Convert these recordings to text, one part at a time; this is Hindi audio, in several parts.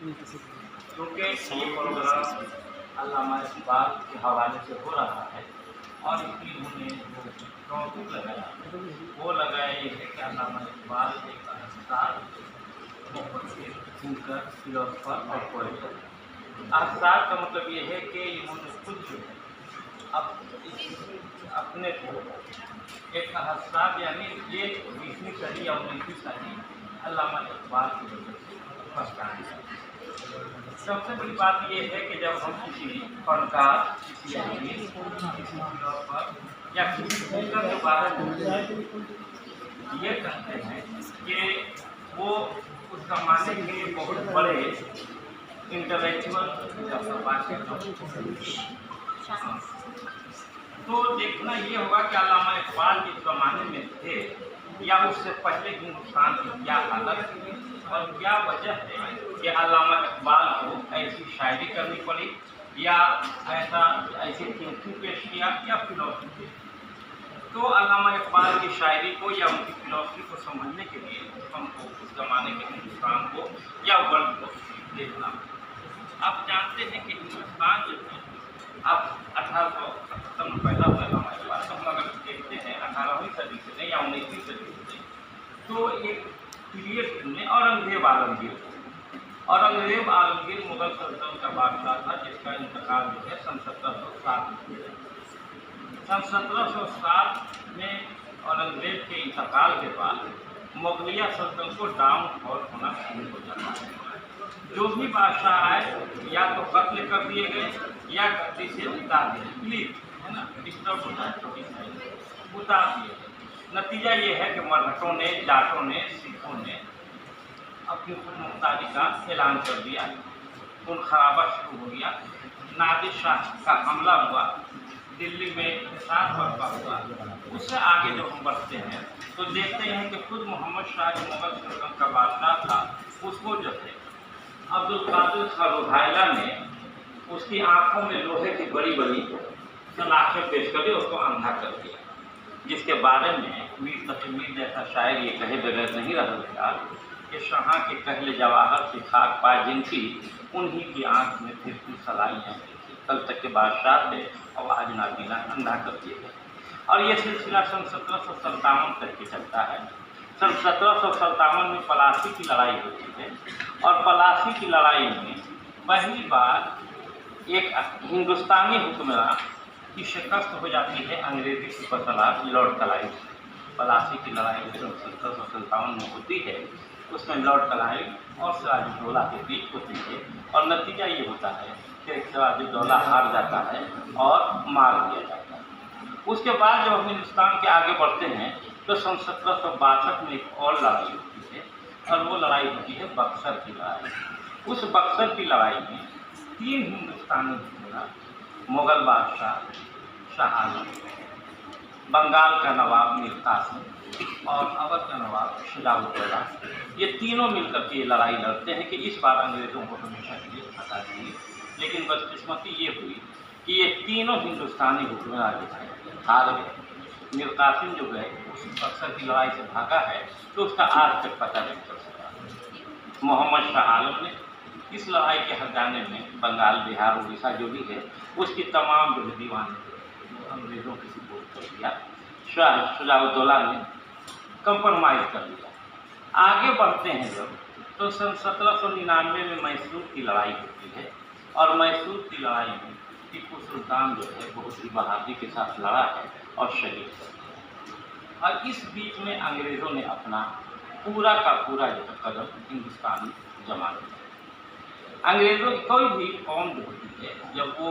क्योंकि ये प्रोग्राम अल्लामा इकबाल के हवाले से हो रहा है और इसकी उन्होंने जो टॉपिक लगाया वो लगाया ये है कि अल्लामा इकबाल एक अहसास मुफक्किर, थिंकर, फिलोसफर और पोएट है। अहसास का मतलब ये है कि इन्होंने खुद जो है अपने को एक अहसास यानी ये 20वीं सदी या 19वीं सदी अल्लामा इकबाल की वजह से पहचान है। सबसे बड़ी बात यह है कि जब हम किसी फनकार, किसी आर्टिस्ट, किसी फिलोसफर या किसी थिंकर के बारे में ये कहते हैं कि वो उस ज़माने के बहुत बड़े इंटेलेक्चुअल तो देखना ये होगा कि अल्लामा इकबाल जिस ज़माने में थे या उससे पहले हिंदुस्तान की क्या हालत थी और क्या वजह है कि अल्लामा इकबाल को ऐसी शायरी करनी पड़ी या ऐसी थिंकिंग पेश किया या फिलोसफी। तो अल्लामा इकबाल की शायरी को या उनकी फिलोसफी को समझने के लिए हमको उस ज़माने के हिंदुस्तान को या वर्ल्ड को देखना। आप जानते हैं कि हिंदुस्तान जो है अब 1877 में पैदा हुआ अल्लामा इकबाल, तो हम अगर देखते हैं 18वीं सदी से या 19वीं सदी से तो एक पीरियड में औरंगजेब आलमगीर मुगल सल्तनत का बादशाह था जिसका इंतकाल जो है सन 1707 में। सन 1707 में औरंगजेब के इंतकाल के बाद मुगलिया सल्तनत को डाउनफॉल होना शुरू हो जाता है। जो भी बादशाह आए या तो कत्ल कर दिए गए या गद्दी से उतार दिए, प्लीज है ना, डिस्टर्ब होता है, उतार दिए। नतीजा ये है कि मराठों ने, जाटों ने, सिखों ने अपनी खुद मुख्तारी का ऐलान कर दिया, खून खराबा शुरू हो गया, नादिर शाह का हमला हुआ, दिल्ली में फसाद बर्पा हुआ। उससे आगे जब हम बढ़ते हैं तो देखते हैं कि खुद मोहम्मद शाह जो मुगल सल्तनत का बादशाह था उसको जो है अब्दुल कादिर खां रुधाइला ने उसकी आंखों में लोहे की बड़ी बड़ी सलाखें पेश करके उसको अंधा कर दिया, जिसके बारे में मीर तकी मीर जैसा शायर ये कहे बगैर नहीं रह सकता कि शाह के कहले जवाहर से खाक पाए जिनकी उन्हीं की आंख में फिर कुछ सलाइयाँ थी। कल तक के बादशाह थे और आज नाबीना अंधा कर दिए गए। और ये सिलसिला सन 1757 तक के चलता है। सन 1757 में पलासी की लड़ाई होती है और पलासी की लड़ाई में पहली बार एक हिंदुस्तानी हुक्मरान की शिकस्त हो जाती है अंग्रेजी सुपरसलार लॉर्ड क्लाइव से। पलासी की लड़ाई सन 1757 में होती है, उसमें लॉर्ड क्लाइव और सिराजुद्दौला के बीच होती है और नतीजा ये होता है कि सिराजुद्दौला हार जाता है और मार दिया जाता है। उसके बाद जब हम हिंदुस्तान के आगे बढ़ते हैं तो सन 1762 में एक और लड़ाई होती है और वो लड़ाई होती है बक्सर की लड़ाई। उस बक्सर की लड़ाई में 3 हिंदुस्तानी हुक्मरान, मुगल बादशाह शाह आलम, बंगाल का नवाब मीर कासिम और अवध का नवाब सिराजुद्दौला, ये तीनों मिलकर के ये लड़ाई लड़ते हैं कि इस बार अंग्रेज़ों को हमेशा के लिए हटा देंगे। लेकिन बदकिस्मती ये हुई कि ये तीनों हिंदुस्तानी हुक्मरान जो है हार गए। मीर कासिम जो गए उस बक्सर की लड़ाई से भागा है तो उसका आज तक पता नहीं चल सका। मोहम्मद शाह आलम ने इस लड़ाई के हटाने में बंगाल, बिहार, उड़ीसा जो भी है उसकी तमाम जो दीवाने अंग्रेज़ों की सपोर्ट कर दिया। शाह सिराजुद्दौला ने कंप्रोमाइज़ कर दिया। आगे बढ़ते हैं जब तो सन 1799 में मैसूर की लड़ाई होती है और मैसूर की लड़ाई में टीपू सुल्तान जो है बहुत ही बहादुरी के साथ लड़ा है और शहीद है। और इस बीच में अंग्रेज़ों ने अपना पूरा का पूरा जो है कदम हिंदुस्तान में जमा दिया। अंग्रेज़ों की कोई भी कौम जो होती है जब वो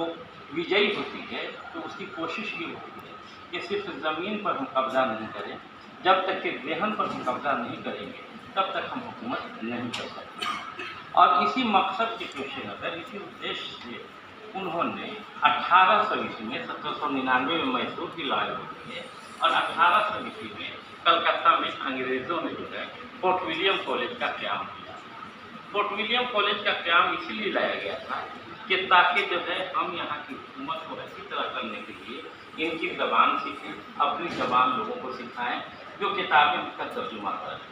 विजयी होती है तो उसकी कोशिश ये होती है कि सिर्फ ज़मीन पर हम कब्ज़ा नहीं करें, जब तक कि ज़हन पर हम कब्ज़ा नहीं करेंगे तब तक हम हुकूमत नहीं कर सकते। और इसी मकसद के पेश नज़र, इसी उद्देश्य से उन्होंने 1800 ईस्वी में 1799 में मैसूर की लड़ाई होती है और 1800 ईस्वी में कलकत्ता में अंग्रेज़ों ने जो है फोर्ट विलियम कॉलेज का क़याम किया। फोर्ट विलियम कॉलेज का क़याम इसीलिए लाया गया था कि ताकि जो है हम यहाँ की हुकूमत को अच्छी तरह करने के लिए इनकी ज़बान सीखें, अपनी ज़बान लोगों को सिखाएं, जो किताबें का तर्जुमा करें।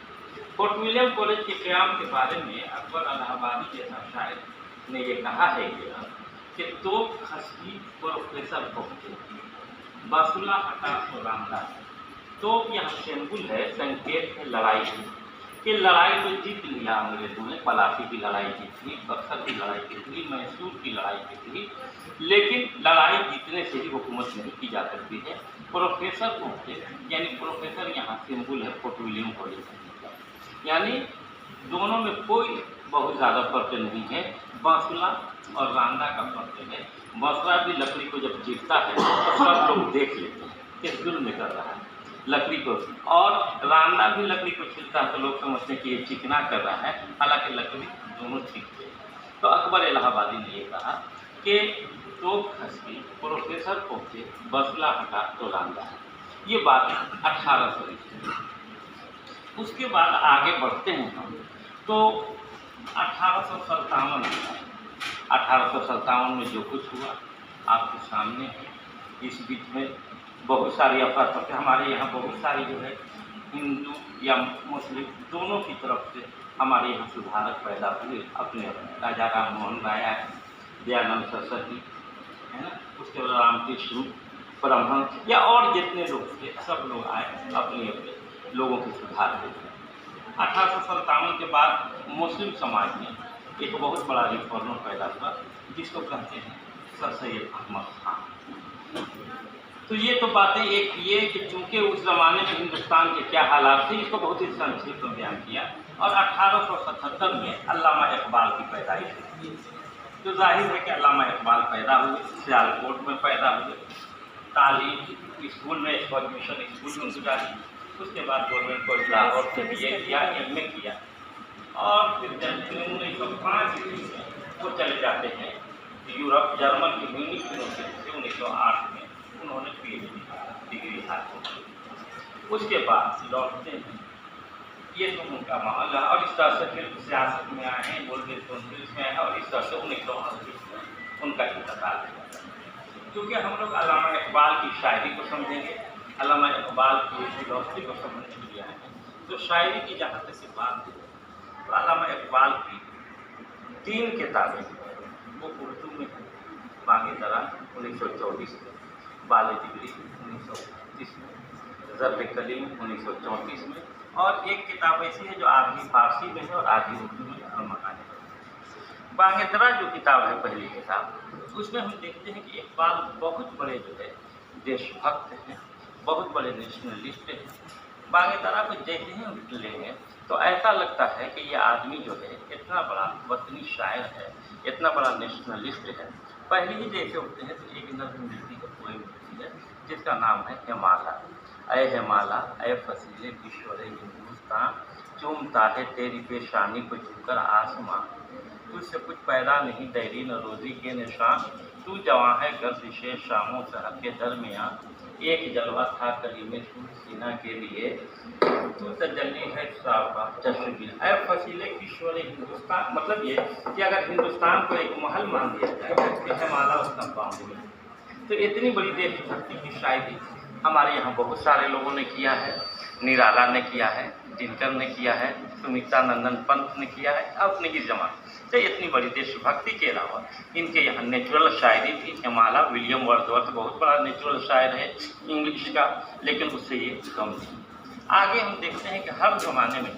फोर्ट विलियम कॉलेज के क़याम के बारे में अकबर इलाहाबादी जैसा शायर ने ये कहा है कि तोप खसकी प्रोफेसर पहुँचे, बासुला हटा तो रामदास। तोप यहाँ सिंबल है, संकेत है लड़ाई की, कि लड़ाई तो जीत लिया अंग्रेजों ने, पलासी की लड़ाई जीत ली, बक्सर की लड़ाई जीत ली, मैसूर की लड़ाई जीत ली, लेकिन लड़ाई जीतने से ही हुकूमत नहीं की जा सकती है। प्रोफेसर पहुँचे, यानी प्रोफेसर यहाँ सिंबल है फोर्ट विलियम कॉलेज, यानी दोनों में कोई बहुत ज़्यादा फर्क नहीं है। बांसुला और रांदा का फर्क है। बांसुला भी लकड़ी को जब चीरता है तो सब लोग देख लेते हैं कि जुल्म कर रहा है लकड़ी को, और रांदा भी लकड़ी को छीलता है तो लोग समझते हैं कि ये चिकना कर रहा है, हालांकि लकड़ी दोनों छीलते हैं। तो अकबर इलाहाबादी ने ये कहा कि तोप खसकी प्रोफेसर पहुँचे, बसला हटा तो रांदा है। ये बात 1800 की। उसके बाद आगे बढ़ते हैं हम तो 1857 आता है। 1857 में जो कुछ हुआ आपके सामने है। इस बीच में बहुत सारी अफरा-तफरी, हमारे यहाँ बहुत सारी जो है हिंदू या मुस्लिम दोनों की तरफ से हमारे यहाँ सुधारक पैदा हुए। अपने राजा राम मोहन राय आए, दयानंद सरस्वती है ना, उसके बाद रामकृष्ण परमहंस या और जितने लोग थे सब लोग आए, अपने अपने लोगों के सुधार के। 1857 के बाद मुस्लिम समाज में एक बहुत बड़ा रिफॉर्मर पैदा हुआ जिसको कहते हैं सर सैयद अहमद खान। तो ये तो बातें एक ये कि चूँकि उस ज़माने में हिंदुस्तान के क्या हालात थे इसको बहुत ही संक्षिप्त में बयान किया। और 1877 में अल्लामा इकबाल की पैदाइश हुई। तो जाहिर है कि अल्लामा इकबाल पैदा हुए, सियालकोट में पैदा हुए, तालीम स्कूल में एडमिशन स्कूल में गुजारी। उसके बाद गवर्नमेंट कॉलेज लाहौर से BA किया, MA किया, और फिर जब 1905 में वो चले जाते हैं यूरोप, जर्मन की म्यूनिख यूनिवर्सिटी से 1908 में उन्होंने PhD डिग्री हासिल की। उसके बाद लौटते हैं, ये तो उनका माहौल है, और इस तरह से फिर सियासत में आए हैं, गोल्डन कॉन्फ्रेंस में आए हैं, और इस तरह से 1938 में उनका इंतकाल हो जाता है। क्योंकि हम लोग अल्लामा इकबाल की शायरी को समझेंगे, अल्लामा इकबाल की फिलॉसफी को समझने के लिए आए हैं, तो शायरी की जहाँ तक से बात है तो अल्लामा इकबाल की 3 किताबें वो उर्दू में हैं। बागी दरा 1924 में, बाले जिगरी 1930 में, ज़र्ब कलीम 1934 में, और एक किताब ऐसी है जो आधी फारसी में है और आधी उर्दू में और मकानी में। बांगेदरा जो किताब है पहली किताब, उसमें हम देखते हैं कि इकबाल बहुत बड़े जो है देशभक्त हैं, बहुत बड़े नेशनलिस्ट हैं। बांगेदरा को जैसे ही लेंगे तो ऐसा लगता है कि ये आदमी जो है इतना बड़ा वतनी शायर है, इतना बड़ा नेशनलिस्ट है। पहले ही जैसे उठते हैं तो एक नज़म मिलती है, पोएम मिलती है जिसका नाम है हिमाला। ऐ हिमाला ऐ फसीले किशोरे हिंदुस्तान, चूमता है तेरी पेशानी को झुककर आसमां, तुझसे कुछ पैदा नहीं दैरी न रोज़ी के निशान, तू जवां है गर्दिशे शामों सहर के दरमियाँ, एक जलवा था कलीमे सूर सीना के लिए, तू तजल्ली है साफा चश्मिल। ऐ फसीले किशोरे हिंदुस्तान, मतलब ये कि अगर हिंदुस्तान को एक महल मान दिया जाए तो हिमाला उसका बांध में। तो इतनी बड़ी देशभक्ति की शायरी हमारे यहाँ बहुत सारे लोगों ने किया है। निराला ने किया है, दिनकर ने किया है, सुमित्रा नंदन पंत ने किया है अपने ही जमाने। तो इतनी बड़ी देशभक्ति के अलावा इनके यहाँ नेचुरल शायरी थी। हिमाला विलियम वर्ड्सवर्थ बहुत बड़ा नेचुरल शायर है इंग्लिश का, लेकिन उससे ये कम थी। आगे हम देखते हैं कि हर ज़माने में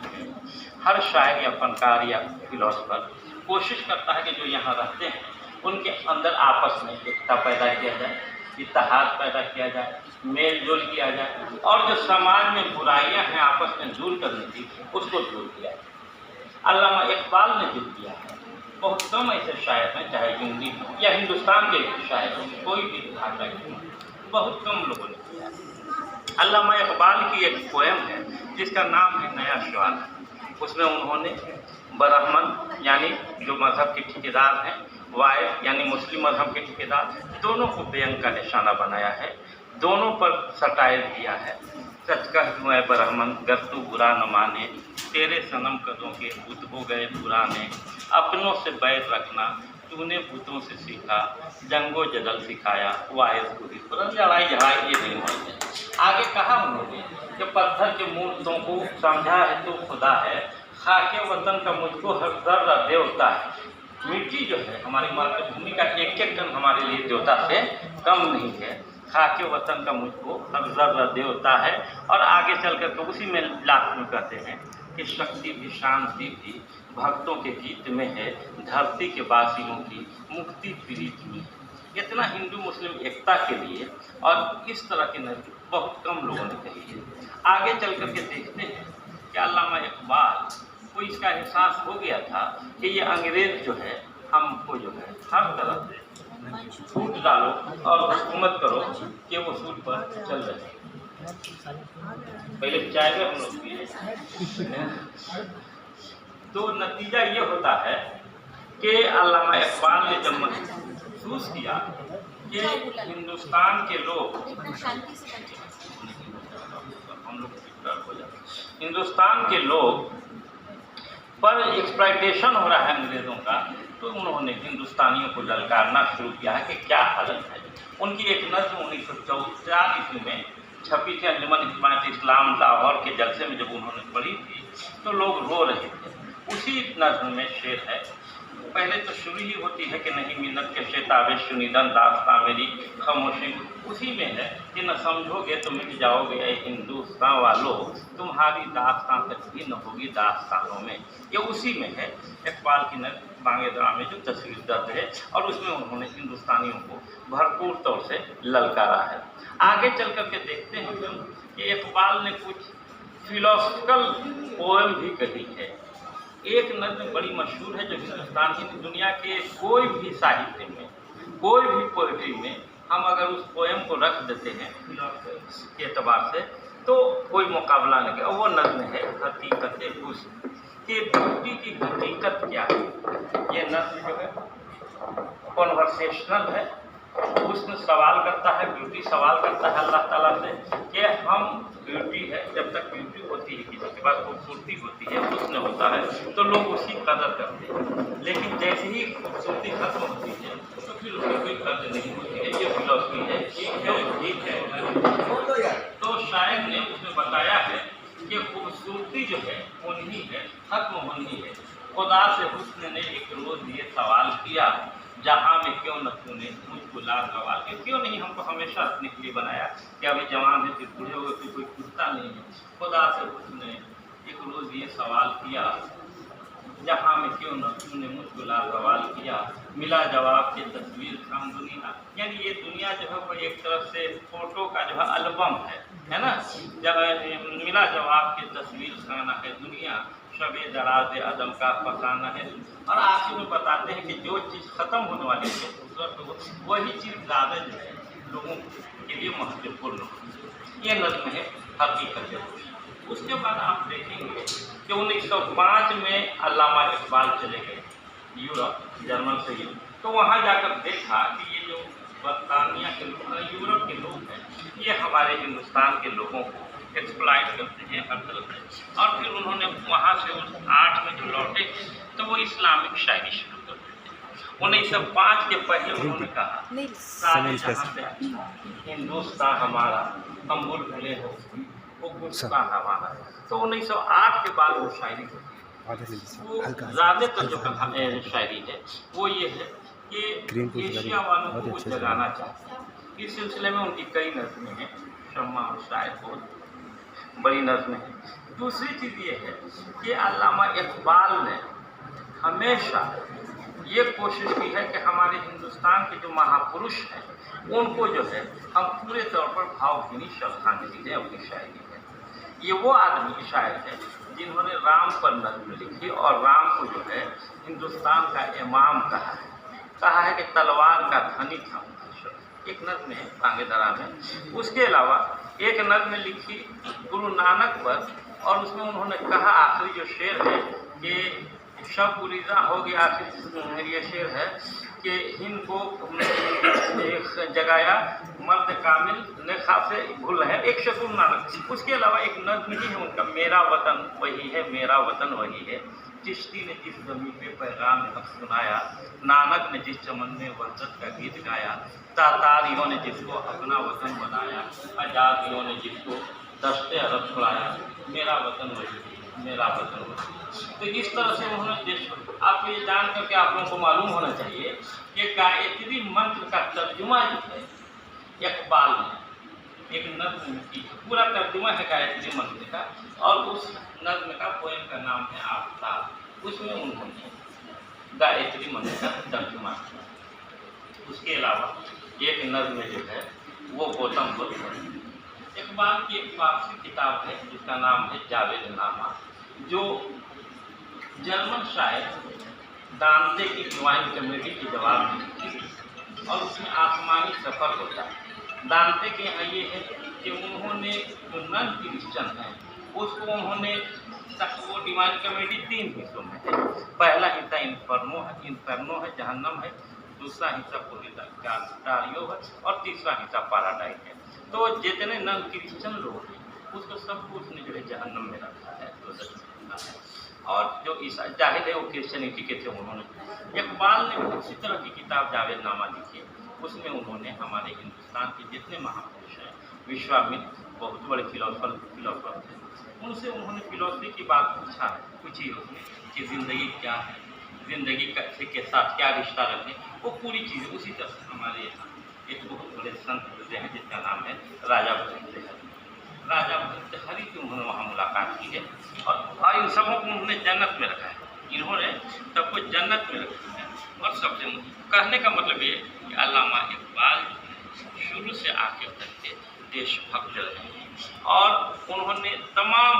हर शायर या फनकार या फिलोसफर कोशिश करता है कि जो यहाँ रहते हैं उनके अंदर आपस में एकता पैदा किया जाए, इत्तेहाद पैदा किया जाए, मेल जोल किया जाए, और जो समाज में बुराइयां हैं आपस में दूर करनी थी उसको दूर किया जाए। अल्लामा इकबाल ने जो किया है, बहुत कम ऐसे शायर हैं, चाहे हिंदी या हिंदुस्तान के शायर हों, कोई भी भाषा के, बहुत कम लोगों ने किया है। अल्लामा इकबाल की एक पोएम है जिसका नाम है नया सवाल। उसमें उन्होंने ब्राह्मण यानी जो मज़हब के ठेकेदार हैं, वाइफ यानी मुस्लिम मज़हब के ठेकेदार, दोनों को व्यंग का निशाना बनाया है, दोनों पर सटायर किया है। सच कह दूँ ऐ ब्राह्मण गर तू बुरा न माने, तेरे सनम कदों के बुत हो गए पुराने, अपनों से बैर रखना तूने भूतों से सीखा, जंगो जदल सिखाया, वायस गुरी पर लड़ाई झड़ाई ये नहीं होती। आगे कहा उन्होंने कि पत्थर के मूर्तों को समझा है तो खुदा है, खाके वतन का मुझको हर जर्रा देवता है। मिट्टी जो है हमारी मातृभूमि का एक एक टन हमारे लिए देवता से कम नहीं है। खाके वतन का मुझको हर जर्रा देवता है। और आगे चल कर तो उसी में लास्ट में कहते हैं कि शक्ति भी शांति भी भक्तों के गीत में है, धरती के वासियों की मुक्ति प्रीत में है। इतना हिंदू मुस्लिम एकता के लिए और इस तरह की नज़र बहुत कम लोगों ने कही है। आगे चल कर के देखते हैं कि अल्लामा इकबाल को इसका एहसास हो गया था कि ये अंग्रेज़ जो है हमको जो है हर तरह से छूट डालो और हुकूमत करो कि वो सूट पर चल रहे। पहले चाय में हम लोग पिए तो नतीजा ये होता है कि अल्लामा इकबाल ने जब महसूस किया कि हिंदुस्तान के लोग हिंदुस्तान के लोग पर एक्सप्लॉयटेशन हो रहा है अंग्रेज़ों का, तो उन्होंने हिंदुस्तानियों को ललकारना शुरू किया है कि क्या हालत है। उनकी एक नज़्म 1944 में छपी थी, अंजुमन हिमायत इस्लाम लाहौर के जलसे में जब उन्होंने पढ़ी थी तो लोग रो रहे थे। उसी नज़्म में शेर है, पहले तो शुरू ही होती है कि नहीं मिन्नत के शेताबे शुनिदन दास्तां मेरी खामोशी, उसी में है कि न समझोगे तो मिट जाओगे ऐ हिंदुस्तान वालों, तुम्हारी दास्तां तक भी न होगी दास्तानों में। ये उसी में है इकबाल की नज़्म बांगेदरा में जो तस्वीर दर्ज है, और उसमें उन्होंने हिंदुस्तानियों को भरपूर तौर से ललकारा है। आगे चल कर के देखते हैं कि इकबाल ने कुछ फिलोसफिकल पोएम भी कही है। एक नज़्म बड़ी मशहूर है जो हिंदुस्तान की दुनिया के कोई भी साहित्य में, कोई भी पोइट्री में हम अगर उस पोएम को रख देते हैं के एतबार से तो कोई मुकाबला नहीं किया। वो नज़्म है हकीकत हुस्न कि ब्यूटी की हकीकत क्या है। ये नज़्म जो है कॉन्वर्सेशनल है। हुस्न सवाल करता है, ब्यूटी सवाल करता है अल्लाह ताला से कि हम ब्यूटी है, जब तक ब्यूटी होती है किसी के पास खूबसूरती होती है, हुस्न होता है तो लोग उसकी कदर करते हैं, लेकिन जैसे ही खूबसूरती खत्म होती है तो फिर उसकी कोई कदर नहीं होती है। ये फिलॉसफी है, ठीक है। तो शायद ने उसमें बताया है कि खूबसूरती जो है होनी है, खत्म होनी है। खुदा से हुस्न ने एक रोज़ ये सवाल किया, जहाँ में क्यों न तूने मुझको लाजवाब के, क्यों नहीं हमको हमेशा अपने के लिए बनाया कि अभी जवान है फिर बूढ़े हो गए फिर कोई पूछता नहीं है। खुदा से उसने एक रोज़ ये सवाल किया, जहाँ में क्यों न तूने मुझको लाजवाब किया, मिला जवाब की तस्वीर खाम दुनिया। यानी ये दुनिया जो है वो एक तरफ से फ़ोटो का जो है एल्बम है ना। जब मिला जवाब की तस्वीर खाना है दुनिया, शबे दराज अदम का फसाना है। और आखिर में बताते हैं कि जो चीज़ ख़त्म होने वाली है खूबसूरत हो, वही चीज़ ज़्यादा जो है लोगों के लिए महत्वपूर्ण हो। ये नज़्म है हकीकत। उसके बाद आप देखेंगे कि 1905 में अल्लामा इकबाल चले गए यूरोप, जर्मन से ही। तो वहाँ जाकर देखा कि ये जो बरतानिया के लोग, यूरोप के लोग हैं, ये हमारे हिंदुस्तान के लोगों को एक्सप्लॉइट करते हैं हर तरफ से। और फिर उन्होंने वहाँ से उस 8 में जो लौटे तो वो इस्लामिक शायरी शुरू कर दी। 1905 के पहले उन्होंने कहा सारे जहाँ से हिंदुस्तान हमारा, हम भूले हो वो गुस्तान हमारा। तो 1908 के बाद वो शायरी होती है। वो ज़्यादातर जो शायरी है वो ये है कि एशिया वालों को वो जगाना चाहते हैं। इस सिलसिले में उनकी कई नज़में हैं, शम्मा और शायर बहुत बड़ी नज़्म है। दूसरी चीज़ ये है कि अल्लामा इकबाल ने हमेशा ये कोशिश की है कि हमारे हिंदुस्तान के जो महापुरुष हैं उनको जो है हम पूरे तौर पर भावभीनी श्रद्धांजलि दें अपनी शायरी में। ये वो आदमी शायर है जिन्होंने राम पर नज़्म लिखी और राम को जो है हिंदुस्तान का इमाम कहा है कि तलवार का धनी था। एक नज़्म है बांगेदरा में। उसके अलावा एक नज़्म लिखी गुरु नानक पर, और उसमें उन्होंने कहा आखिरी जो शेर है कि शब गुरीज़ा हो गया, आखिर ये शेर है कि हिंद को जगाया मर्द कामिल ने खासे भूल है, एक शकुर नानक। उसके अलावा एक नज़्म ही है उनका, मेरा वतन वही है, मेरा वतन वही है, चिश्ती ने जिस जमीन पे पैगाम हक सुनाया, नानक ने जिस चमन में वहदत का गीत गाया, तातारियों ने जिसको अपना वतन बनाया, आजादियों ने जिसको दस्ते अरब छुड़ाया, मेरा वतन वही, मेरा वतन वही। तो इस तरह से उन्होंने देश, आप ये जान करके आप लोगों को मालूम होना चाहिए कि गायत्री मंत्र का तर्जुमा जो है इकबाल ने एक नज्म में की, पूरा तर्जुमा है गायत्री मंत्र का, और उस नज्म का पोएम का नाम है आफ्ताब। उसमें उन्होंने गायत्री मंत्र का तर्जुमा किया। उसके अलावा एक नज्म जो है वो गौतम बुद्ध है। इकबाल की एक फारसी किताब है जिसका नाम है जावेदनामा, जो जर्मन शायर दांते की डिवाइन कॉमेडी के जवाब में लिखी थी, और उसमें आसमानी सफ़र होता है। दांते के यहाँ ये है कि उन्होंने जो नन क्रिश्चन है उसको उन्होंने वो डिवाइन कॉमेडी 3 हिस्सों में है। पहला हिस्सा इन्फर्नो है, जहन्नम है, दूसरा हिस्सा पुर्गाटोरियो है, और तीसरा हिस्सा पैराडाइज है। तो जितने नन क्रिश्चन लोग हैं उसको सबको उसने जो है जहन्नम में रखा है, और जो ईसा जाहिर है वो क्रिश्चियनिटी के थे। उन्होंने इकबाल ने उसी तरह की किताब जावेदनामा लिखी, उसमें उन्होंने हमारे हिंदुस्तान के जितने महापुरुष हैं, विश्वामित्र बहुत बड़े फिलोसफर थे, उनसे उन्होंने फिलोसफी की बात पूछी उसने कि ज़िंदगी क्या है, ज़िंदगी के साथ क्या रिश्ता रखें, वो पूरी चीज़ें उसी तरह से हमारे यहाँ एक बहुत बड़े संत होते हैं जिसका नाम है राजा भर्तृहरि की उन्होंने वहाँ मुलाकात की है, और इन सबों को उन्होंने जन्नत में रखा है। इन्होंने सबको जन्नत में रखा है। और सबसे कहने का मतलब ये कि अल्लामा इकबाल शुरू से आगे तक के देशभक्त रहे हैं, और उन्होंने तमाम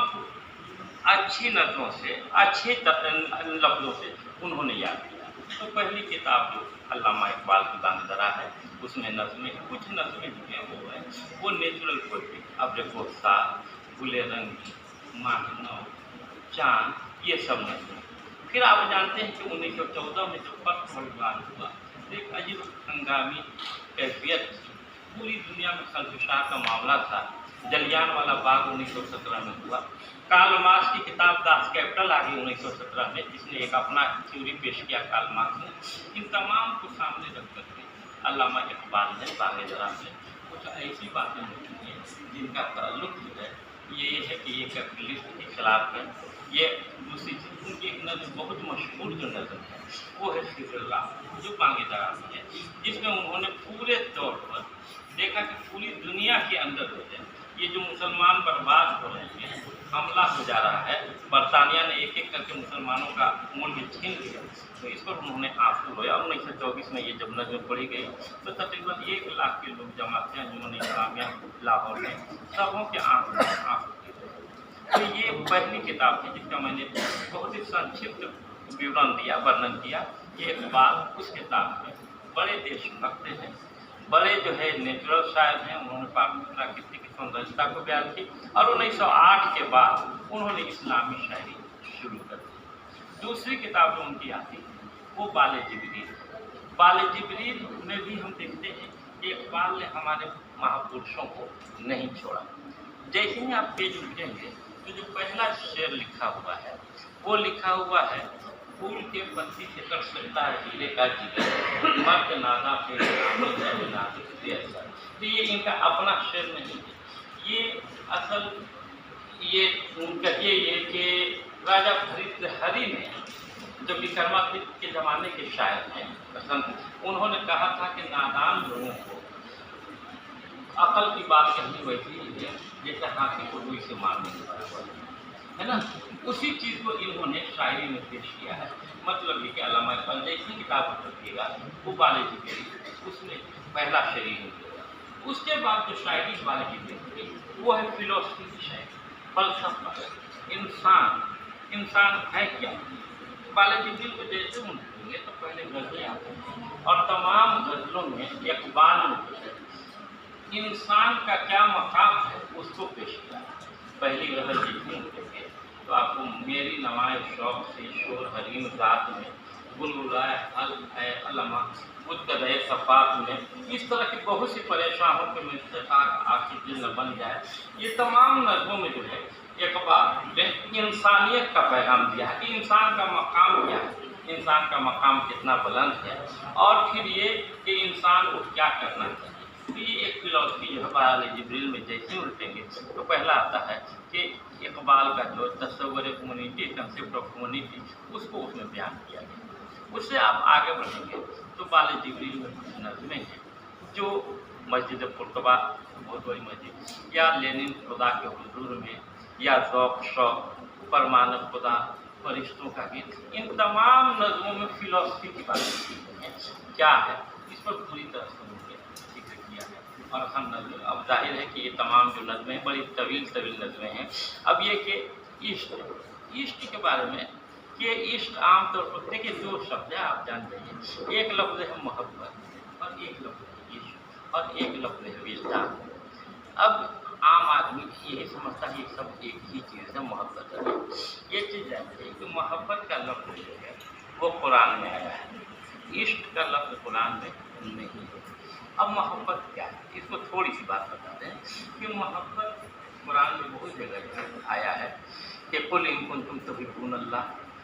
अच्छी नज़मों से, अच्छे लफ्ज़ों से उन्होंने याद किया। तो पहली किताब जो अल्लामा इकबाल की दानिदरा है, उसमें नज़में, कुछ नज़में जो हैं वो नेचुरल पोइट्री, अब्रकोसा, गुले रंगी, माहिनो, चांद, ये सब नज़में। फिर आप जानते हैं कि 1914 में जब फर्स्ट वर्ल्ड वार हुआ, एक अजीब हंगामी कैफियत, पूरी दुनिया में खलफशाह का मामला था। जलियांवाला बाग 1917 में हुआ। कार्ल मार्क्स की किताब दास कैपिटल आ गई 1917 में, जिसने एक अपना थ्योरी पेश किया कार्ल मार्क्स ने। इन तमाम को सामने रख करके अल्लामा इकबाल ने दानिदरा में कुछ ऐसी बातें लिखी हैं जिनका ताल्लुक जो है ये है कि ये कैपिटलिस्ट के खिलाफ है। ये दूसरी चीज़, उनकी एक नज़म बहुत मशहूर जो नज़म है वो है सिरल्ला, जो बांगीदरा में है, जिसमें उन्होंने पूरे तौर पर देखा कि पूरी दुनिया के अंदर जो है ये जो मुसलमान बर्बाद हो रहे हैं, हमला हो जा रहा है, बरतानिया ने एक एक करके मुसलमानों का मूल्य छीन लिया, तो इस पर उन्होंने आंसू रोया। 1924 में ये जब नज़म पढ़ी गई तो तकरीबन 1 लाख के लोग जमा थे, अंजुमन इस्लामिया लाहौर में, सबों के आंसू। तो ये पहली किताब थी जिसका मैंने बहुत ही संक्षिप्त विवरण दिया, वर्णन किया। ये इकबाल उस किताब में बड़े देशभक्त हैं, बड़े जो है नेचुरल शायर हैं। उन्होंने प्राकृतिक सौंदर्यता को बयान की, और 1908 के बाद उन्होंने इस्लामी शायरी शुरू कर दी। दूसरी किताब जो उनकी आती वो बाले जिब्रील। बाले जिब्रील में भी हम देखते हैं कि इकबाल ने हमारे महापुरुषों को नहीं छोड़ा। जैसे ही आप पेज उठेंगे तो जो पहला शेर लिखा हुआ है वो लिखा हुआ है, फूल के पत्ती से कर सकता है हीरे का जिगर, मर्द नादा पे नादा। तो ये इनका अपना शेर नहीं है, ये असल ये उनका ये कि राजा भर्तृहरि ने जो विक्रमादित्य के ज़माने के शायर हैं, उन्होंने कहा था कि नादान लोगों को अकल की बात कहनी वैसी ही है जैसे हाथी को रुई से मारने के बराबर है ना। उसी चीज़ को इन्होंने शायरी में पेश किया है। मतलब ये कि अल्लामा इकबाल जैसी किताब पढ़िएगा वो बाले जिब्रील, उसमें पहला शेरी होगा। उसके बाद जो शायरी बाले जिब्रील वो है फिलोसफी की शायरी, फलसफा, इंसान है क्या। बाले जिब्रील को जैसे उनके तो पहले गज़लें आते हैं, और तमाम गज़लों में इकबाल ने इंसान का क्या मकाम है उसको पेश किया। पहली गज़ल जितनी उठेंगे तो आपको मेरी नवाए शौक से शोर हरीम रात में गुलगुलाए हल है अलमा उत्तरय सपाट में, इस तरह की बहुत सी परेशानियों के मिलते आखिर दिल न बन जाए। ये तमाम नज़मों में जो है इकबाल ने इंसानियत का पैगाम दिया है कि इंसान का मकाम क्या है, इंसान का मकाम कितना बुलंद है, और फिर ये कि इंसान को क्या करना चाहिए। तो ये एक फिलॉसफी जो है बयान जिब्रील में जैसे उल्टेंगे तो पहला आता है कि इकबाल का जो तस्वर कम्युनिटी, कंसेप्ट ऑफ कम्युनिटी, उसको उसमें बयान किया गया। उससे आप आगे बढ़ेंगे तो बाल जिब्रील में कुछ नज़में हैं जो मस्जिद कुर्तबा, बहुत बड़ी मस्जिद, या लेनिन खुदा के हुजूर में, या ज़ौक़ शौक़, परमानव खुदा, फरिश्तों का गीत, इन तमाम नज़मों में फिलॉसफी की बात की है। क्या है इस पर पूरी तरह से उन्होंने जिक्र किया है। और हम नज़म, अब जाहिर है कि ये तमाम जो नज़में हैं बड़ी तवील नज़में हैं। अब ये कि इश्क के बारे में कि इश्क आमतौर पर देखिए दो शब्द है, आप जान जाइए, एक लफ्ज़ है मोहब्बत और एक लफ्ज़ है इश्क और एक लफ्ज़ है विजदान। अब आम आदमी यही समझता है कि सब एक ही चीज़ है, मोहब्बत है। ये चीज़ जानते हैं कि मोहब्बत का लफ्ज़ जो है वो कुरान में आया है, इश्क का लफ्ज़ कुरान में नहीं है। अब मोहब्बत क्या है, इसको थोड़ी सी बात बता दें कि मोहब्बत कुरान में बहुत जगह आया है कि कुल इन कुंतुम तुहिब्बून अल्लाह,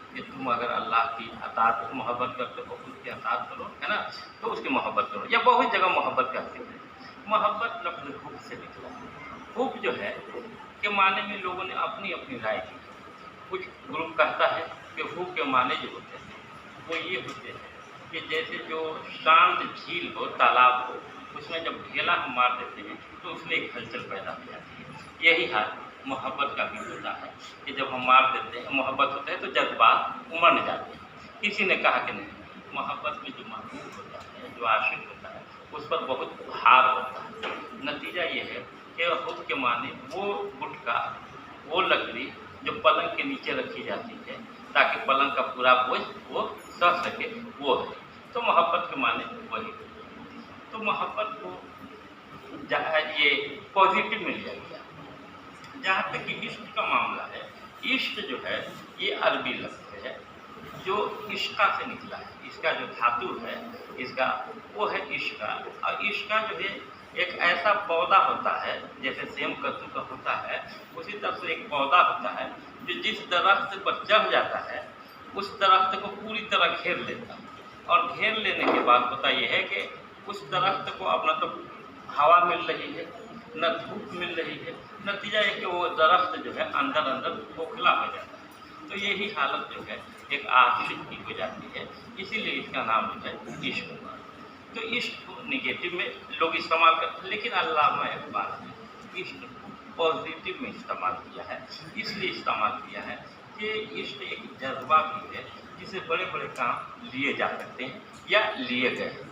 कि तुम अगर अल्लाह की अताअत मोहब्बत करते हो उसकी अताअत करो, है ना, तो उसकी मोहब्बत करो। या बहुत जगह मोहब्बत करते हैं। मोहब्बत लफ्ज़ हुब से निकला है। हुब जो है के माने में लोगों ने अपनी अपनी राय दी। कुछ ग्रुप कहता है कि हुब के माने जो होते हैं वो ये होते हैं कि जैसे जो शांत झील हो, तालाब हो, उसमें जब ढेला हम मार देते हैं तो उसमें एक हलचल पैदा हो जाती है। यही हाल मोहब्बत का भी होता है कि जब हम मार देते हैं, मोहब्बत होता है तो जज्बात उमड़ जाते हैं। किसी ने कहा कि नहीं, मोहब्बत में जो महबूब होता है, जो आशिक होता है, उस पर बहुत भार होता है। नतीजा ये है कि हुब के माने वो गुटका, वो लकड़ी जो पलंग के नीचे रखी जाती है ताकि पलंग का पूरा बोझ वो सह सके, वो है। तो मोहब्बत के माने वही। तो मोहब्बत को जहाँ ये पॉजिटिव मिल जाएगा। जहाँ तक कि इश्क का मामला है, इश्क जो है ये अरबी लफ्ज़ है जो इश्का से निकला है। इसका जो धातु है इसका वो है इश्का। और इश्का जो है एक ऐसा पौधा होता है जैसे सेम कद्दू का होता है, उसी तरह से एक पौधा होता है जो जिस दरख्त पर चढ़ जाता है उस दरख्त को पूरी तरह घेर लेता है। और घेर लेने के बाद होता यह है कि उस दरख्त को अपना तो हवा मिल रही है, न धूप मिल रही है। नतीजा है कि वो दरख्त जो है अंदर अंदर खोखला हो जाता है। तो यही हालत जो है एक आशिक की हो जाती है, इसीलिए इसका नाम जो है इश्क हुआ। तो इश्क को निगेटिव में लोग इस्तेमाल करते हैं, लेकिन अल्लामा इकबाल ने इश्क को पॉजिटिव में इस्तेमाल किया है। इसलिए इस्तेमाल किया है कि इश्क एक जज्बा भी है जिसे बड़े बड़े काम लिए जा सकते हैं या लिए गए हैं।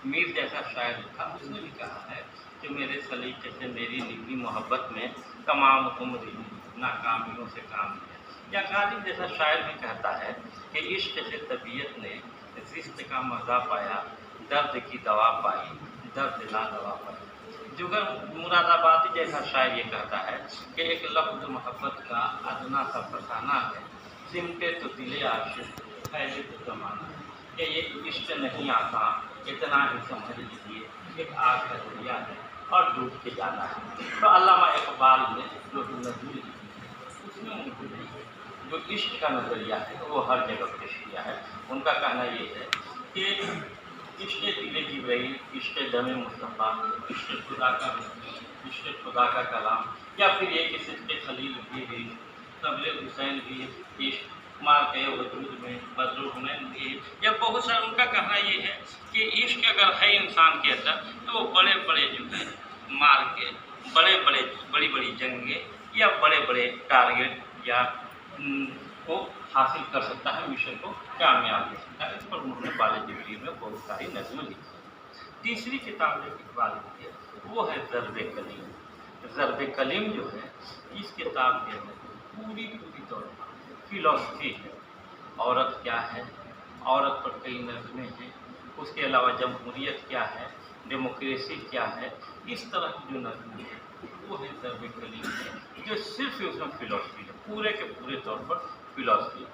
मीर जैसा शायर था, उसने भी कहा है कि मेरे सलीके से मेरी निकली मोहब्बत में तमाम उम्र नाकामियों से काम लिया। या गालिब जैसा शायर भी कहता है कि इश्क से तबीयत ने रिश्ते का मज़ा पाया, दर्द की दवा पाई, दर्द ला दवा पाई। जुगर मुरादाबादी जैसा शायर ये कहता है कि एक लफ्ज़ मोहब्बत का अदना सा फसाना है, सिमटे तो दिले आशिक फैले तो ज़माना है। कि ये इश्क नहीं आता, इतना ही समझ लीजिए, एक आग का दरिया है और डूब के जाना है। तो अल्लामा इकबाल ने जो नज़ीर उसमें उनको जो इश्क का नज़रिया है वो हर जगह पेश किया है। उनका कहना ये है कि इश्क दिले की रही, इश्क दमे मुस्तफ़ा, इश्क खुदा का कलाम, या फिर ये कि सिद्क़ खलील भी है, तबले हुसैन भी इश्क, मार के वजूद में बदरुल हुनैन भी, या बहुत सारा। उनका कहना ये है कि इश्क अगर है इंसान के अंदर तो वो बड़े बड़े जो है मार के बड़ी बड़ी जंगें या बड़े बड़े टारगेट या को हासिल कर सकता है, मिशन को कामयाब कर सकता है। इस पर उन्होंने बाल जिब्रील में बहुत सारी नज़में लिखी। तीसरी किताब जो इकबाल की है वो है ज़र्ब कलीम। ज़र्ब कलीम जो है इस किताब के अंदर पूरी तौर पर फिलॉसफी है। औरत क्या है, औरत पर कई नज़में हैं, उसके अलावा जमहूरियत क्या है, डेमोक्रेसी क्या है, इस तरह की जो नज़में हैं वो है ज़र्ब कलीम है, जो सिर्फ उसमें फिलॉसफी है, पूरे के पूरे तौर पर फिलॉसफी है।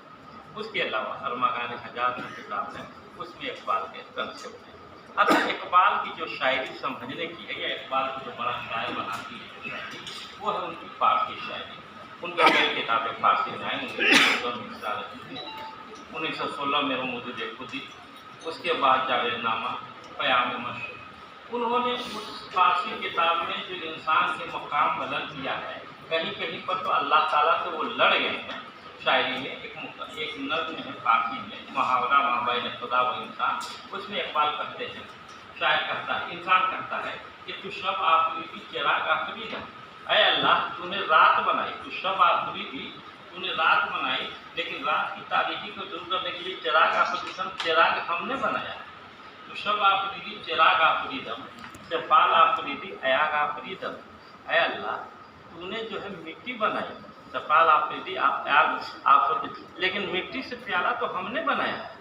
उसके अलावा अरमागान हजात की किताब है, उसमें इकबाल के कंसेप्ट है। अतः इकबाल की जो शायरी समझने की है, या इकबाल को जो बड़ा शायर बनाती है वो है उनकी फारसी शायरी। उनकी कई किताबें फारसी में आई। 1916 में मुझे खुदी, उसके बाद जावेदनामा, क़याम मशर। उन्होंने उस फारसी किताब में जो इंसान के मकाम बदल दिया है, कहीं कहीं पर तो अल्लाह ताला से वो लड़ गए हैं। शायरी में एक नज़्म है फारसी में, मुहावरा माबैन खुदा व इंसान, उसमें इकबाल कहते हैं, शायर कहता है, इंसान कहता है कि तू शब आफरीदी चिराग आफरीदा, अय अल्लाह तूने रात बनाई, तू शब आफरीदी तूने रात बनाई, लेकिन रात की तारीकी को दूर करने के लिए चिराग आफरीदम, चिराग हमने बनाया। तो शब आफरीदी चिराग आफरीदम, सफाल आफरीदी अयाग आफरीदम, अय अल्लाह तूने जो है मिट्टी बनाई, सफाल आफरीदी अयाग आफरीदी, लेकिन मिट्टी से प्यारा तो हमने बनाया है।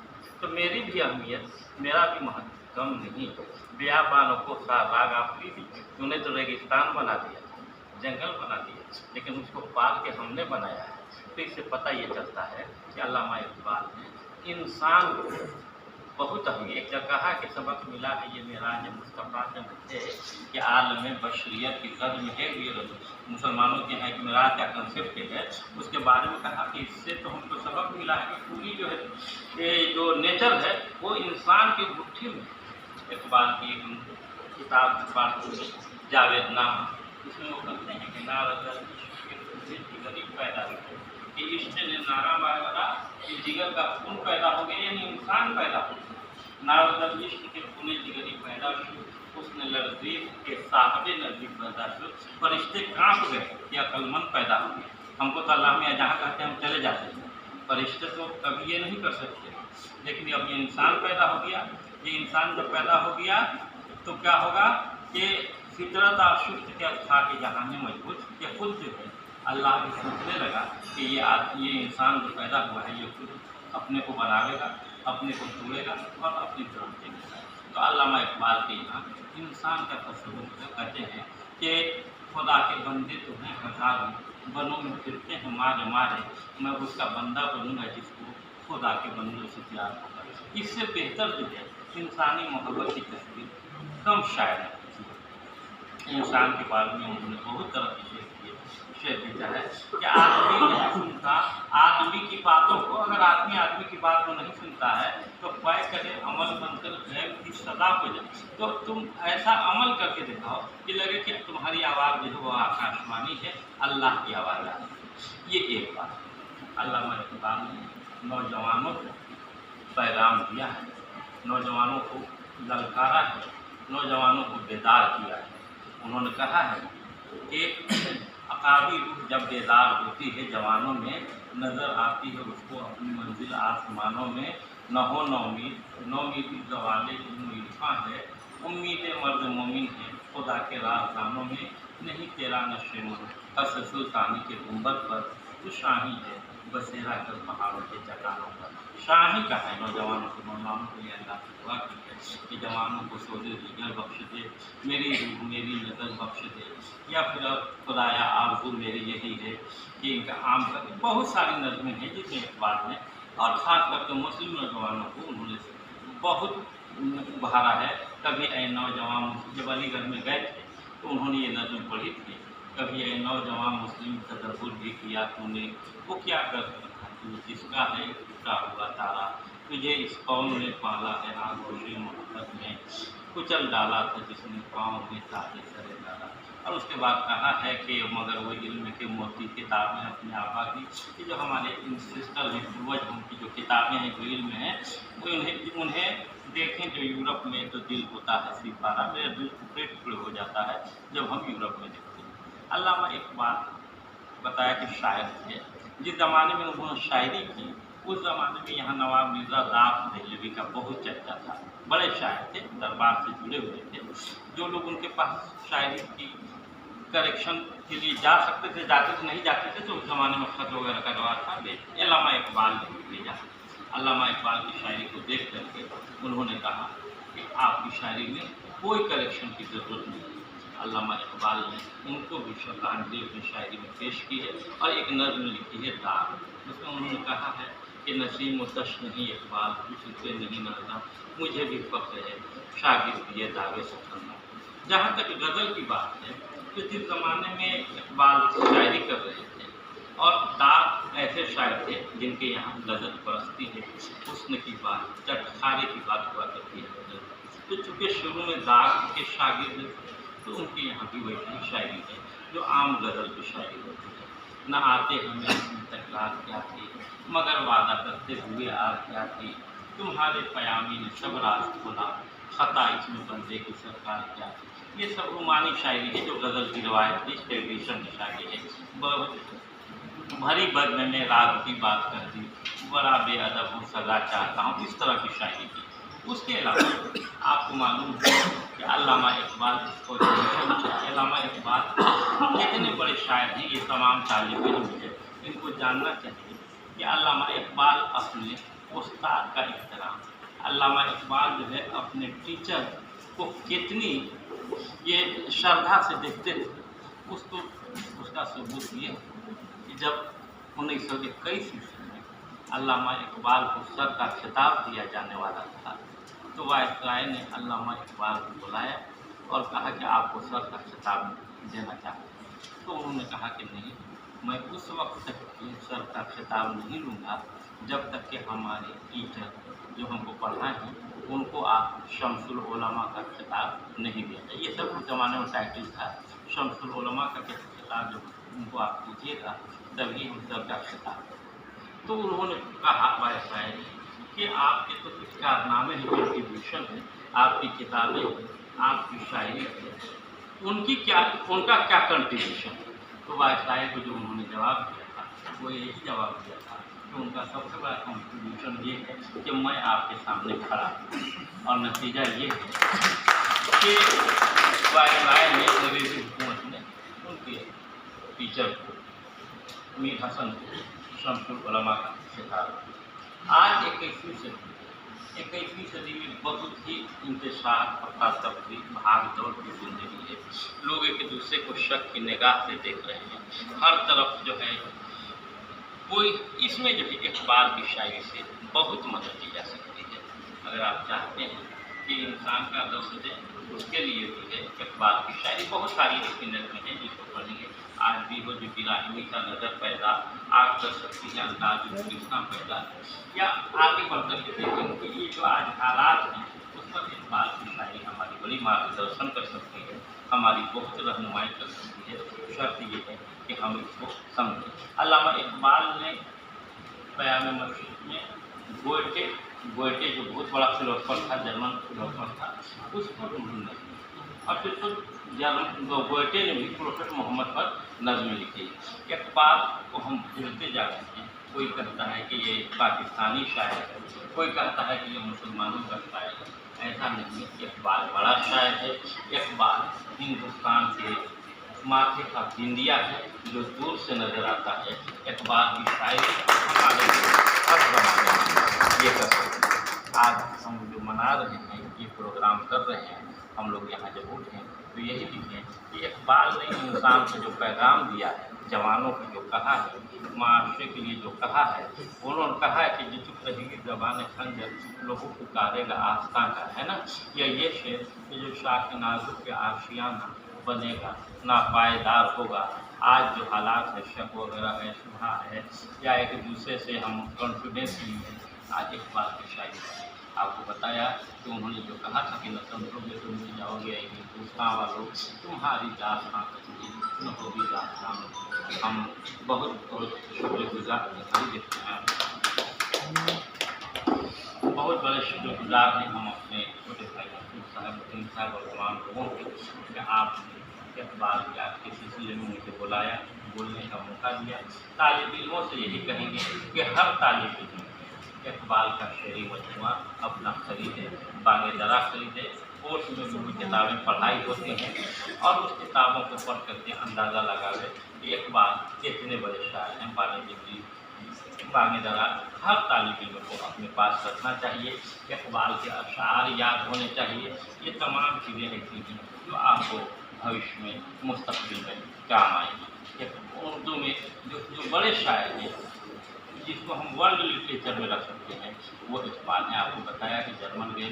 तो मेरी भी अहमियत, मेरा भी महत्व कम नहीं। बेआबानों को साराग आफरीदी, तूने तो रेगिस्तान बना दिया, जंगल बना दिया, लेकिन उसको पाल के हमने बनाया है। तो इससे पता ये चलता है कि अल्लामा इकबाल ने इंसान को बहुत अहमियत, एक जगह कहा कि सबक मिला है ये मेराज मुस्तफ़ा से मुझे कि आलम बशरियत की कदम है, ये मुसलमानों के हैं कि मेराज का कंसेप्ट है। उसके बारे में कहा कि इससे तो हमको सबक मिला है कि पूरी जो है ये जो नेचर है वो इंसान की मुट्ठी में। इकबाल की एक किताब फारसी में जावेदनामा, इसमें वो कहते हैं कि नारद जिगर पैदा हुआ, कि इश्क ने नारा मारा कि जिगर का खून पैदा हो गया, यानी इंसान पैदा हो गया। नारद इश्क के खूने जिगरी पैदा हुए, उसने लड़जीब के साहबे नजदीक पैदा हुए, फरिश्ते कांप गए कि अक्लमंद पैदा हो गए। हमको तो अल्लाह में जहाँ कहते हैं हम चले जाते हैं, फरिश्ते तो कभी ये नहीं कर सकते। लेकिन अब ये इंसान पैदा हो गया, ये इंसान जब पैदा हो गया तो क्या होगा कि फितरत और शुक्र के था कि जहाँ में मजबूत कि खुद जो है अल्लाह भी सोचने लगा कि ये इंसान जो पैदा हुआ है ये खुद अपने को बनावेगा, अपने को तोड़ेगा और अपनी जान देगा। तो अल्लामा इकबाल के यहाँ इंसान का तस्वुर कहते हैं कि खुदा के बंदे तो हैं हज़ारों, बनों में फिरते हैं मारे मारे, मैं उसका बंदा बनूंगा जिसको खुदा के बंदों से प्यार होगा। इससे बेहतर जो है इंसानी मोहब्बत की तस्वीर कम शायर है। इंसान के बारे में उन्होंने बहुत तरह की शेर भेजा है कि आदमी नहीं सुनता आदमी की बातों को, अगर आदमी आदमी की बात को नहीं सुनता है तो पाए करे अमल बनकर गैब की सदा हो जाए। तो तुम ऐसा अमल करके दिखाओ कि लगे कि तुम्हारी आवाज़ जो है वो आकाशवाणी है, अल्लाह की आवाज़ आ रही। ये एक बात अल्लामा इकबाल ने नौजवानों को पैगाम दिया है, नौजवानों को ललकारा है, नौजवानों को बेदार किया है। उन्होंने कहा है कि अकाबी रूह जब बेदार होती है जवानों में, नज़र आती है उसको अपनी मंजिल आसमानों में, न हो नौमीदी गवाले इल्फा है, उम्मीद मर्द मोमिन है खुदा के राज़दानों में, नहीं तेरा नशे हस सुल्तानी के गुंबद पर तो शाही है बसेरा कर पहाड़ों के चट्टानों पर। शाही का है नौजवानों को ये अल्लाह से दुआ की है कि जवानों को सोदे जिगर बख्श दे, मेरी रूह मेरी नज़र बख्श दे, या फिर अब खुदाया आरज़ू मेरी यही है कि इनका आम कर। बहुत सारी नज़में हैं जिसमें इकबाल ने और ख़ास करके मुस्लिम नौजवानों को उन्होंने बहुत उभारा है। कभी ऐ नौजवान जब अलीगढ़ में गए थे तो उन्होंने ये नज़म पढ़ी थी, कभी ऐ नौजवान मुस्लिम तदब्बुर भी किया तूने, वो क्या कर सकता तू जिसका है टूटा हुआ तारा, तुझे इस कौम ने पाला है आगोश मोहब्बत में, कुचल डाला था जिसने पाँव में ताजे सरे डाला। और उसके बाद कहा है कि मगर वो इल्म के मोती किताबें अपने आपा की, कि जो हमारे इंसिस्टर हैं पूर्वज उनकी जो किताबें हैं जो इल्म हैं वो उन्हें देखें जो यूरोप में तो दिल होता है सिपारा, मेरा दिल टुकड़े टुकड़े हो जाता है जब हम यूरोप में देखते हैं। अल्लामा इकबाल बताया कि शायर थे, जिस ज़माने में उन्होंने शायरी की उस ज़माने में यहाँ नवाब मिर्ज़ा दास दहलवी का बहुत चर्चा था। बड़े शायर थे, दरबार से जुड़े हुए थे। जो लोग उनके पास शायरी की करेक्शन के लिए जा सकते थे जाते थे, नहीं जाते थे तो उस ज़माने में खत वगैरह का रवाज था। अल्लामा इकबाल ने भेजा। अल्लामा इकबाल की शायरी को देख करके उन्होंने कहा कि आपकी शायरी में कोई करेक्शन की ज़रूरत नहीं। अल्लामा इकबाल ने उनको भी श्रद्धांजलि अपनी शायरी में पेश की है और एक नज़्म लिखी है दाग। उसमें उन्होंने कहा है कि नसीम व तश नहीं इकबाल तुझसे नहीं नाता, मुझे भी फख्र है शागिर्द ये दावे सफरना। जहाँ तक गज़ल की बात है तो जिस ज़माने में इकबाल शायरी कर रहे थे और दाग ऐसे शायर थे जिनके यहाँ गज़ल परस्ती है, हुस्न की बात, चटखारे की बात हुआ करती है। तो चूँकि शुरू में दाग के शागिर्द तो उनके यहाँ भी वैसी शायरी है जो आम गज़ल की शायरी होती है। न आते हमें इसमें तकरार क्या थी, मगर वादा करते हुए आज क्या थी, तुम्हारे पयामी ने सब राज खोला, खता इसमें बंदे की सरकार क्या थी। ये सब रूमानी शायरी है जो गज़ल की रवायत की ट्रेडिशन की शायरी है। बहुत भरी बदन में राग की बात कर दी, बड़ा बेअदब हूँ सजा चाहता हूँ, इस तरह की शायरी की। उसके अलावा आपको मालूम है कि अल्लामा इकबाल अल्लामा इकबाल कितने बड़े शायर हैं, ये तमाम तालिब इल्म है इनको जानना चाहिए कि अल्लामा इकबाल अपने उस्ताद का एहतराम, अल्लामा इकबाल जो है अपने टीचर को कितनी ये श्रद्धा से देखते थे, उसको उसका सबूत ये कि जब 1921 ईस्वी में अल्लामा इकबाल को सर का खिताब दिया जाने वाला था तो वायसराय ने अल्लामा इकबाल को बुलाया और कहा कि आपको सर का खिताब देना चाहते हैं। तो उन्होंने कहा कि नहीं, मैं उस वक्त तक सर का खिताब नहीं लूँगा जब तक कि हमारे टीचर जो हमको पढ़ाए हैं उनको आप शम्सुल उलमा का खिताब नहीं देंगे। ये सब उस ज़माने में टाइटल था, शम्सुल उलमा का खिताब जब उनको आप दीजिएगा तभी हम सर का खिताब। तो उन्होंने कहा वायसराय ने कि आपके तो कुछ कारनामे हैं, कंट्रीब्यूशन है, आपकी किताबें हैं, आपकी शायरी है, उनका क्या कंट्रीब्यूशन है। तो वायसराय को जो उन्होंने जवाब दिया था वो यही जवाब दिया था कि उनका सबसे बड़ा कंट्रीब्यूशन ये है कि मैं आपके सामने खड़ा हूँ। और नतीजा ये है कि वायसराय ने अंग्रेज़ी हुकूमत ने उनके टीचर को मीर हसन को शम्सुल उलमा का खिताब। आज 21वीं सदी में बहुत ही इंतशार अफरा तफरी भाग दौड़ की ज़िंदगी है। लोग एक दूसरे को शक की निगाह से देख रहे हैं, हर तरफ जो है कोई इसमें जो है इकबाल की शायरी से बहुत मदद ली जा सकती है। अगर आप चाहते हैं कि इंसान का लफ्ज़ दें उसके लिए भी है इकबाल की शायरी बहुत सारी इसकी नज़में हैं जिसको पढ़ेंगे। आज भी हो जो बिलाहिमी का नज़र पैदा, आग कर सकती है अंदाज कितना पैदा, या आगे बढ़कर के देखेंगे कि ये जो आज हालात हैं उस पर इकबाल की शायरी हमारी बड़ी मार्गदर्शन कर सकती है, हमारी बहुत रहनुमाई कर सकती है। शर्त ये है कि हम इसको समझें। अल्लामा इकबाल ने बयान मस्जिद में गोएटे जो बहुत बड़ा फिलोसफर था, जर्मन फिलोसफर था, उस पर उन्होंने और फिर तो गोएटे ने भी प्रोफेट मोहम्मद पर नज़्में लिखी। इकबाल को हम भूलते जा रहे हैं। कोई कहता है कि ये पाकिस्तानी शायर है, कोई कहता है कि ये मुसलमानों का शायर है। ऐसा नहीं, इकबाल बड़ा शायर है। इकबाल हिंदुस्तान के माथे का बिंदिया है जो दूर से नज़र आता है। इकबाल की शायरी हमारे हर ज़माने में ये कर सकते हैं। आज हम जो मना रहे हैं, ये प्रोग्राम कर रहे हैं, हम लोग यहाँ जब उठे तो यही लिखें कि इकबाल ने इंसान को जो पैगाम दिया है, जवानों को जो कहा है, माशरे के लिए जो कहा है, उन्होंने कहा है कि जो चुप रहेगी ज़बान खंजर लोगों को कारेगा आस्था का, है ना। या ये शेर कि जो शाख नाजुक के आशियाना बनेगा नापायदार होगा। आज जो हालात है, शक वगैरह है, शुबहा है, या एक दूसरे से हम कॉन्फिडेंस नहीं है, आज इकबाल की शायरी आपको बताया कि उन्होंने जो कहा था कि न समझोगे तुम भी जाओगे हिंदुस्तान वालों, तुम्हारी दास्तां न होगी दास्तां। हम बहुत बहुत शुक्रगुजार दिखाई देते हैं, बहुत बड़े शुक्रगुजार हैं हम अपने छोटे भाई साहब और तमाम लोगों के कि आपने इकबाल या के सिलसिले में मुझे बुलाया, बोलने का मौका दिया। तालिब इल्मों से यही कहेंगे कि हर तालिब इल्म इकबाल का शेरी मजमुआ अपना खरीदे, बागे दरा खरीदे। कोर्स में जो किताबें पढ़ाई होती हैं और उस किताबों को पढ़ करके अंदाज़ा लगावे कि इकबाल कितने बड़े शायर हैं। बागे डिग्री बागे दरा हर तालिब इल्म को अपने पास रखना चाहिए। इकबाल के अशार याद होने चाहिए। ये तमाम चीज़ें ऐसी हैं जो आपको भविष्य में मुस्तकबिल में काम आएंगी। उर्दू में जो बड़े शायर हैं जिसको हम वर्ल्ड लिटरेचर में रख सकते हैं वो इकबाल हैं। आपको बताया कि जर्मन गए,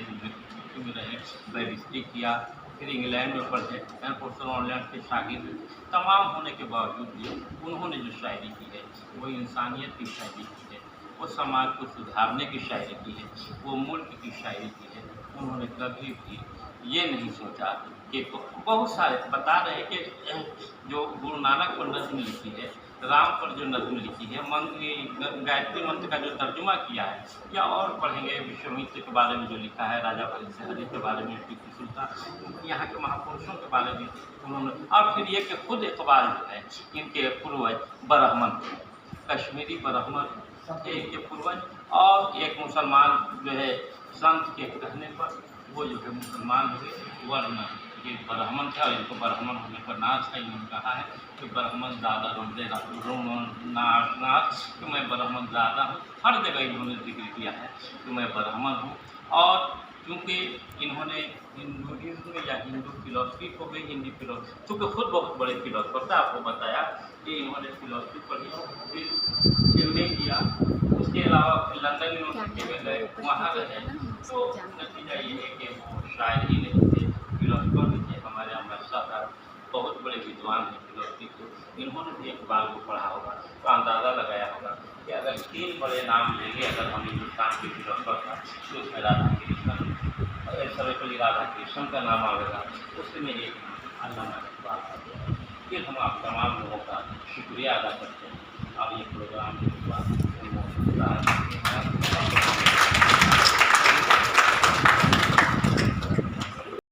में रहे, बैरिस्ट्री किया, फिर इंग्लैंड में पढ़े, पोस्टलैंड के शागिर्द। तमाम होने के बावजूद भी उन्होंने जो शायरी की है वो इंसानियत की शायरी की है, वो समाज को सुधारने की शायरी की है, वो मुल्क की शायरी की है। उन्होंने कभी भी ये नहीं सोचा कि बहुत सारे बता रहे कि जो गुरु नानक पर नज़्म लिखी है, राम पर जो नज़्म लिखी है, गायत्री मंत्र का जो तर्जुमा किया है, या और पढ़ेंगे विश्वामित्र के बारे में जो लिखा है, राजा हरि के बारे में, टीपू सुल्तान, यहाँ के महापुरुषों के बारे में उन्होंने। और फिर ये कि खुद इकबाल जो है इनके पूर्वज ब्राह्मण थे, कश्मीरी ब्राह्मण थे इनके पूर्वज, और एक मुसलमान जो है संत के कहने पर वो जो है मुसलमान हुए, वरना ये ब्राह्मण था, इनको ब्राह्मण होने पर नाच है। इन्होंने कहा है कि ब्राह्मण ज़्यादा नाच कि मैं ब्राह्मण ज़्यादा हूँ। हर जगह इन्होंने जिक्र किया है कि मैं ब्राह्मण हूँ। और क्योंकि इन्होंने हिंदुइज्म या हिंदू फिलॉसफी को भी, हिंदी फिलॉसफी, क्योंकि खुद बहुत बड़े फिलॉसफर था, आपको बताया कि इन्होंने फिलॉसफी पढ़ी, फिर एम ए किया, उसके अलावा फिर लंदन यूनिवर्सिटी में गए, वहाँ रहे। तो नतीजा ये है कि वो शायर ही नहीं थे, फिलोसफर भी थे। हमारे अमर साहब बहुत बड़े विद्वान हैं फिलोसफी को, इन्होंने भी इकबाल को पढ़ा होगा, तो अंदाज़ा लगाया होगा कि अगर 3 बड़े नाम लेंगे, अगर हम हिंदुस्तान के फिलोसफर का, तो उसमें राधा कृष्णन, सर्वपल्ली राधा कृष्णन का नाम आएगा, उसमें एक अल्लामा इकबाल आ गया। फिर हम आप तमाम लोगों का शुक्रिया अदा करते हैं